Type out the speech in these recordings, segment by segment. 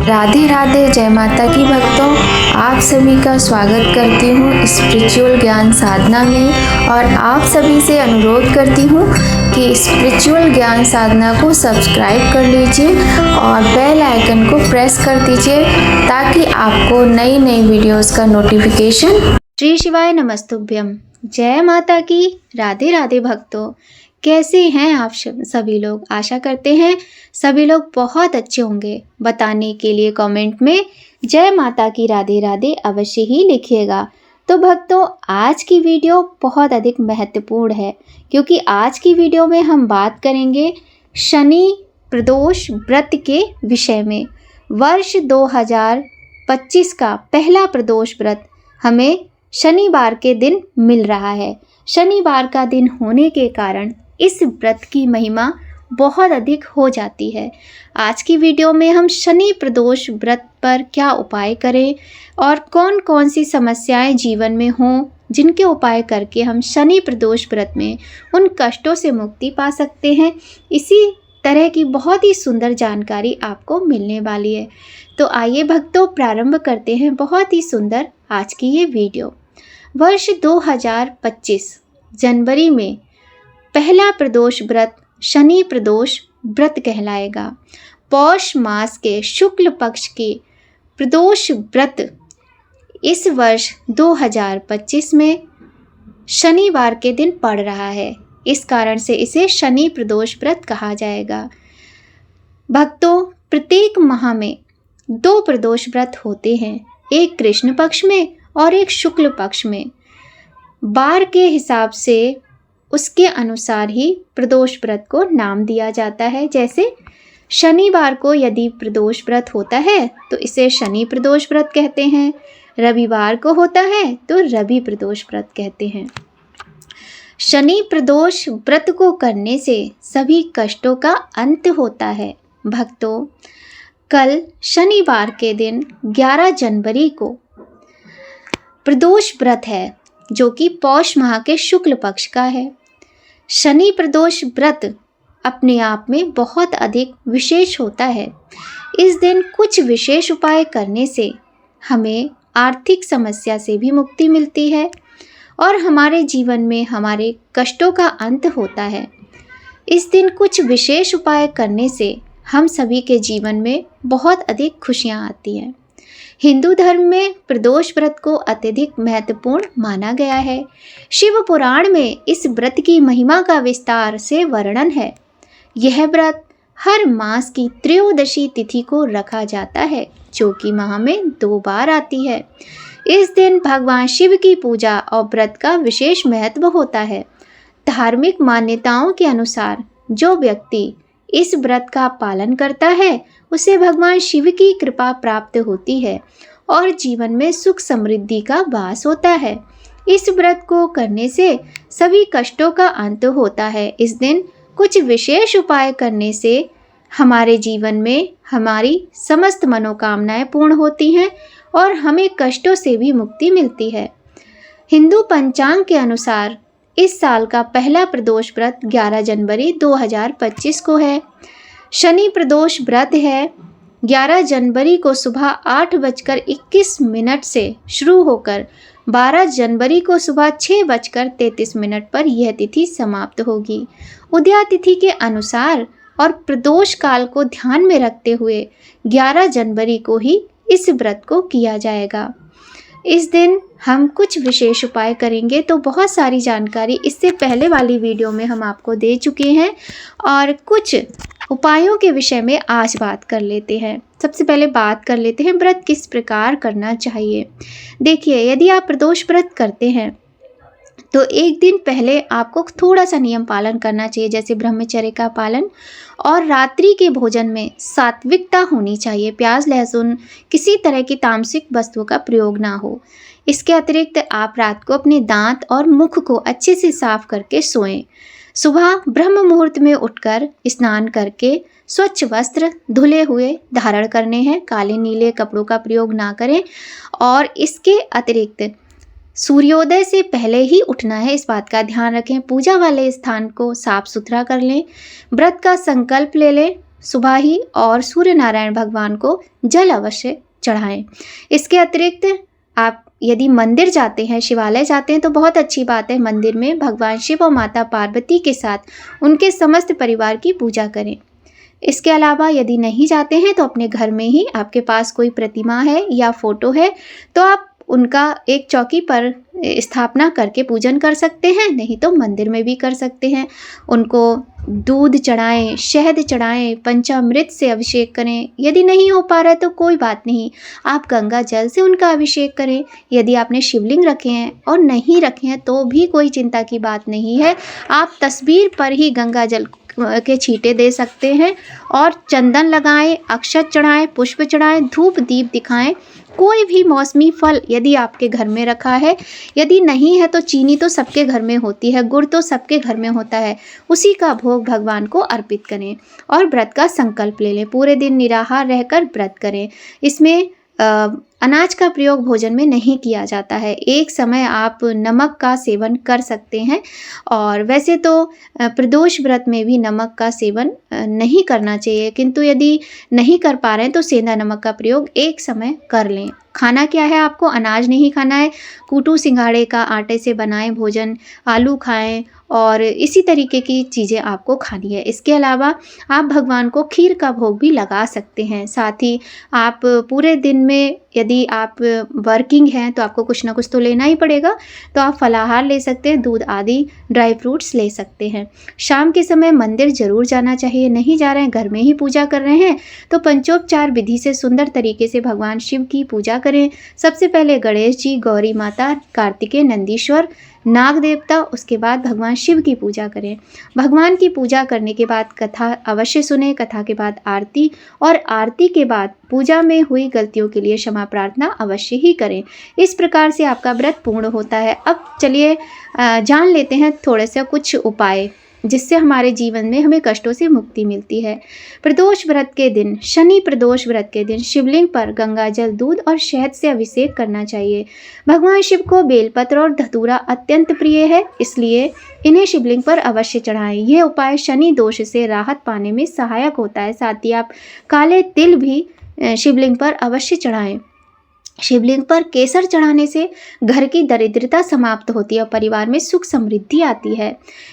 राधे राधे, जय माता की भक्तों। आप सभी का स्वागत करती हूँ स्पिरिचुअल ज्ञान साधना में और आप सभी से अनुरोध करती हूँ कि स्पिरिचुअल ज्ञान साधना को सब्सक्राइब कर लीजिए और बेल आइकन को प्रेस कर दीजिए ताकि आपको नई नई वीडियोस का नोटिफिकेशन। श्री शिवाय नमस्तुभ्यम। जय माता की। राधे राधे भक्तों, कैसे हैं आप सभी लोग। आशा करते हैं सभी लोग बहुत अच्छे होंगे। बताने के लिए कमेंट में जय माता की राधे राधे अवश्य ही लिखिएगा। तो भक्तों, आज की वीडियो बहुत अधिक महत्वपूर्ण है क्योंकि आज की वीडियो में हम बात करेंगे शनि प्रदोष व्रत के विषय में। वर्ष 2025 का पहला प्रदोष व्रत हमें शनिवार के दिन मिल रहा है। शनिवार का दिन होने के कारण इस व्रत की महिमा बहुत अधिक हो जाती है। आज की वीडियो में हम शनि प्रदोष व्रत पर क्या उपाय करें और कौन कौन सी समस्याएं जीवन में हों जिनके उपाय करके हम शनि प्रदोष व्रत में उन कष्टों से मुक्ति पा सकते हैं, इसी तरह की बहुत ही सुंदर जानकारी आपको मिलने वाली है। तो आइए भक्तों, प्रारंभ करते हैं बहुत ही सुंदर आज की ये वीडियो। वर्ष 2025 जनवरी में पहला प्रदोष व्रत शनि प्रदोष व्रत कहलाएगा। पौष मास के शुक्ल पक्ष के प्रदोष व्रत इस वर्ष 2025 में शनिवार के दिन पड़ रहा है। इस कारण से इसे शनि प्रदोष व्रत कहा जाएगा। भक्तों, प्रत्येक माह में 2 प्रदोष व्रत होते हैं, एक कृष्ण पक्ष में और एक शुक्ल पक्ष में। बार के हिसाब से उसके अनुसार ही प्रदोष व्रत को नाम दिया जाता है। जैसे शनिवार को यदि प्रदोष व्रत होता है तो इसे शनि प्रदोष व्रत कहते हैं, रविवार को होता है तो रवि प्रदोष व्रत कहते हैं। शनि प्रदोष व्रत को करने से सभी कष्टों का अंत होता है। भक्तों, कल शनिवार के दिन 11 जनवरी को प्रदोष व्रत है जो कि पौष माह के शुक्ल पक्ष का है। शनि प्रदोष व्रत अपने आप में बहुत अधिक विशेष होता है। इस दिन कुछ विशेष उपाय करने से हमें आर्थिक समस्या से भी मुक्ति मिलती है और हमारे जीवन में हमारे कष्टों का अंत होता है। इस दिन कुछ विशेष उपाय करने से हम सभी के जीवन में बहुत अधिक खुशियाँ आती हैं। हिंदू धर्म में प्रदोष व्रत को अत्यधिक महत्वपूर्ण माना गया है। शिव पुराण में इस व्रत की महिमा का विस्तार से वर्णन है। यह व्रत हर मास की त्रयोदशी तिथि को रखा जाता है जो कि माह में 2 बार आती है। इस दिन भगवान शिव की पूजा और व्रत का विशेष महत्व होता है। धार्मिक मान्यताओं के अनुसार जो व्यक्ति इस व्रत का पालन करता है उसे भगवान शिव की कृपा प्राप्त होती है और जीवन में सुख समृद्धि का वास होता है। इस व्रत को करने से सभी कष्टों का अंत होता है। इस दिन कुछ विशेष उपाय करने से हमारे जीवन में हमारी समस्त मनोकामनाएं पूर्ण होती हैं और हमें कष्टों से भी मुक्ति मिलती है। हिंदू पंचांग के अनुसार इस साल का पहला प्रदोष व्रत 11 जनवरी 2025 को है। शनि प्रदोष व्रत है 11 जनवरी को सुबह 8:21 से शुरू होकर 12 जनवरी को सुबह 6:33 पर यह तिथि समाप्त होगी। उदया तिथि के अनुसार और प्रदोष काल को ध्यान में रखते हुए 11 जनवरी को ही इस व्रत को किया जाएगा। इस दिन हम कुछ विशेष उपाय करेंगे। तो बहुत सारी जानकारी इससे पहले वाली वीडियो में हम आपको दे चुके हैं और कुछ उपायों के विषय में आज बात कर लेते हैं। सबसे पहले बात कर लेते हैं व्रत किस प्रकार करना चाहिए। देखिए, यदि आप प्रदोष व्रत करते हैं तो एक दिन पहले आपको थोड़ा सा नियम पालन करना चाहिए, जैसे ब्रह्मचर्य का पालन और रात्रि के भोजन में सात्विकता होनी चाहिए। प्याज लहसुन किसी तरह की तामसिक वस्तुओं का प्रयोग ना हो। इसके अतिरिक्त आप रात को अपने दांत और मुख को अच्छे से साफ करके सोएं। सुबह ब्रह्म मुहूर्त में उठकर स्नान करके स्वच्छ वस्त्र धुले हुए धारण करने हैं। काले नीले कपड़ों का प्रयोग ना करें और इसके अतिरिक्त सूर्योदय से पहले ही उठना है, इस बात का ध्यान रखें। पूजा वाले स्थान को साफ सुथरा कर लें। व्रत का संकल्प ले लें। सुबह ही और सूर्य नारायण भगवान को जल अवश्य चढ़ाएं। इसके अतिरिक्त आप यदि मंदिर जाते हैं, शिवालय जाते हैं तो बहुत अच्छी बात है। मंदिर में भगवान शिव और माता पार्वती के साथ उनके समस्त परिवार की पूजा करें। इसके अलावा यदि नहीं जाते हैं तो अपने घर में ही आपके पास कोई प्रतिमा है या फोटो है तो आप उनका एक चौकी पर स्थापना करके पूजन कर सकते हैं, नहीं तो मंदिर में भी कर सकते हैं। उनको दूध चढ़ाएं, शहद चढ़ाएं, पंचामृत से अभिषेक करें। यदि नहीं हो पा रहा है तो कोई बात नहीं, आप गंगा जल से उनका अभिषेक करें। यदि आपने शिवलिंग रखे हैं और नहीं रखे हैं तो भी कोई चिंता की बात नहीं है, आप तस्वीर पर ही गंगा जल के छींटे दे सकते हैं और चंदन लगाएं, अक्षत चढ़ाएं, पुष्प चढ़ाएं, धूप दीप दिखाएं। कोई भी मौसमी फल यदि आपके घर में रखा है, यदि नहीं है तो चीनी तो सबके घर में होती है, गुड़ तो सबके घर में होता है, उसी का भोग भगवान को अर्पित करें और व्रत का संकल्प ले लें। पूरे दिन निराहार रहकर व्रत करें। इसमें अनाज का प्रयोग भोजन में नहीं किया जाता है। एक समय आप नमक का सेवन कर सकते हैं और वैसे तो प्रदोष व्रत में भी नमक का सेवन नहीं करना चाहिए, किंतु यदि नहीं कर पा रहे हैं तो सेंधा नमक का प्रयोग एक समय कर लें। खाना क्या है, आपको अनाज नहीं खाना है। कूटू सिंघाड़े का आटे से बनाएं भोजन, आलू खाएं और इसी तरीके की चीज़ें आपको खानी है। इसके अलावा आप भगवान को खीर का भोग भी लगा सकते हैं। साथ ही आप पूरे दिन में यदि आप वर्किंग हैं तो आपको कुछ ना कुछ तो लेना ही पड़ेगा, तो आप फलाहार ले सकते हैं, दूध आदि ड्राई फ्रूट्स ले सकते हैं। शाम के समय मंदिर जरूर जाना चाहिए। नहीं जा रहे हैं, घर में ही पूजा कर रहे हैं तो पंचोपचार विधि से सुंदर तरीके से भगवान शिव की पूजा करें। सबसे पहले गणेश जी, गौरी माता, कार्तिकेय, नंदीश्वर, नाग देवता, उसके बाद भगवान शिव की पूजा करें। भगवान की पूजा करने के बाद कथा अवश्य सुने। कथा के बाद आरती और आरती के बाद पूजा में हुई गलतियों के लिए क्षमा प्रार्थना अवश्य ही करें। इस प्रकार से आपका व्रत पूर्ण होता है। अब चलिए जान लेते हैं थोड़े से कुछ उपाय जिससे हमारे जीवन में हमें कष्टों से मुक्ति मिलती है। प्रदोष व्रत के दिन, शनि प्रदोष व्रत के दिन शिवलिंग पर गंगा जल, दूध और शहद से अभिषेक करना चाहिए। भगवान शिव को बेलपत्र और धतूरा अत्यंत प्रिय है, इसलिए इन्हें शिवलिंग पर अवश्य चढ़ाएं। यह उपाय शनि दोष से राहत पाने में सहायक होता है। साथ ही आप काले तिल भी शिवलिंग पर अवश्य चढ़ाएं। शिवलिंग पर केसर चढ़ाने से घर की दरिद्रता समाप्त होती है और परिवार में सुख समृद्धि आती है।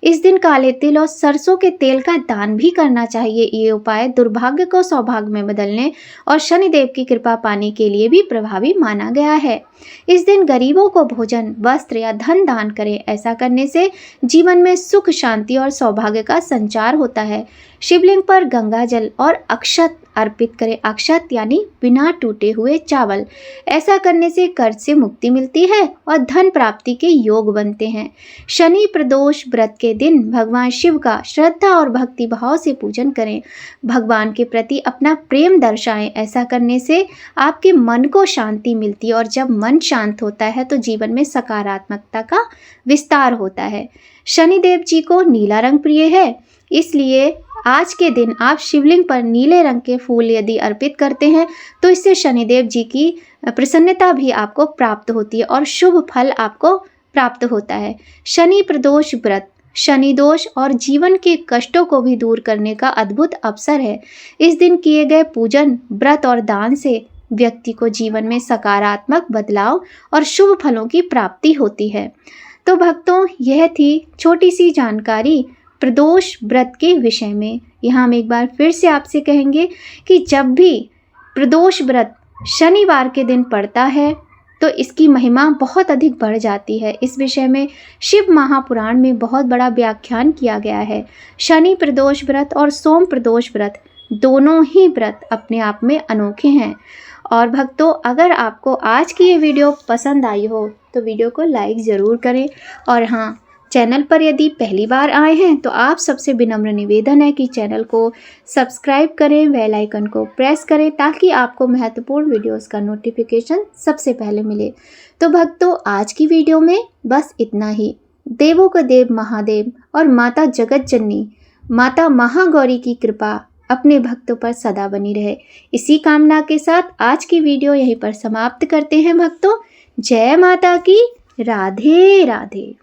इस दिन काले तिल और सरसों के तेल का दान भी करना चाहिए। ये उपाय दुर्भाग्य को सौभाग्य में बदलने और शनिदेव की कृपा पाने के लिए भी प्रभावी माना गया है। इस दिन गरीबों को भोजन, वस्त्र या धन दान करें। ऐसा करने से जीवन में सुख, शांति और सौभाग्य का संचार होता है। शिवलिंग पर गंगा जल और अक्षत अर्पित करें। अक्षत यानी बिना टूटे हुए चावल। ऐसा करने से कर्ज से मुक्ति मिलती है और धन प्राप्ति के योग बनते हैं। शनि प्रदोष व्रत के दिन भगवान शिव का श्रद्धा और भक्ति भाव से पूजन करें। भगवान के प्रति अपना प्रेम दर्शाएं। ऐसा करने से आपके मन को शांति मिलती है और जब मन शांत होता है तो जीवन में सकारात्मकता का विस्तार होता है। शनिदेव जी को नीला रंग प्रिय है, इसलिए आज के दिन आप शिवलिंग पर नीले रंग के फूल यदि अर्पित करते हैं तो इससे शनिदेव जी की प्रसन्नता भी आपको प्राप्त होती है और शुभ फल आपको प्राप्त होता है। शनि प्रदोष व्रत शनि दोष और जीवन के कष्टों को भी दूर करने का अद्भुत अवसर है। इस दिन किए गए पूजन, व्रत और दान से व्यक्ति को जीवन में सकारात्मक बदलाव और शुभ फलों की प्राप्ति होती है। तो भक्तों, यह थी छोटी सी जानकारी प्रदोष व्रत के विषय में। यहाँ हम एक बार फिर से आपसे कहेंगे कि जब भी प्रदोष व्रत शनिवार के दिन पड़ता है तो इसकी महिमा बहुत अधिक बढ़ जाती है। इस विषय में शिव महापुराण में बहुत बड़ा व्याख्यान किया गया है। शनि प्रदोष व्रत और सोम प्रदोष व्रत दोनों ही व्रत अपने आप में अनोखे हैं। और भक्तों, अगर आपको आज की ये वीडियो पसंद आई हो तो वीडियो को लाइक ज़रूर करें। और हाँ, चैनल पर यदि पहली बार आए हैं तो आप सबसे विनम्र निवेदन है कि चैनल को सब्सक्राइब करें, बेल आइकन को प्रेस करें ताकि आपको महत्वपूर्ण वीडियोस का नोटिफिकेशन सबसे पहले मिले। तो भक्तों, आज की वीडियो में बस इतना ही। देवों का देव महादेव और माता जगत जननी माता महागौरी की कृपा अपने भक्तों पर सदा बनी रहे। इसी कामना के साथ आज की वीडियो यहीं पर समाप्त करते हैं भक्तों। जय माता की। राधे राधे।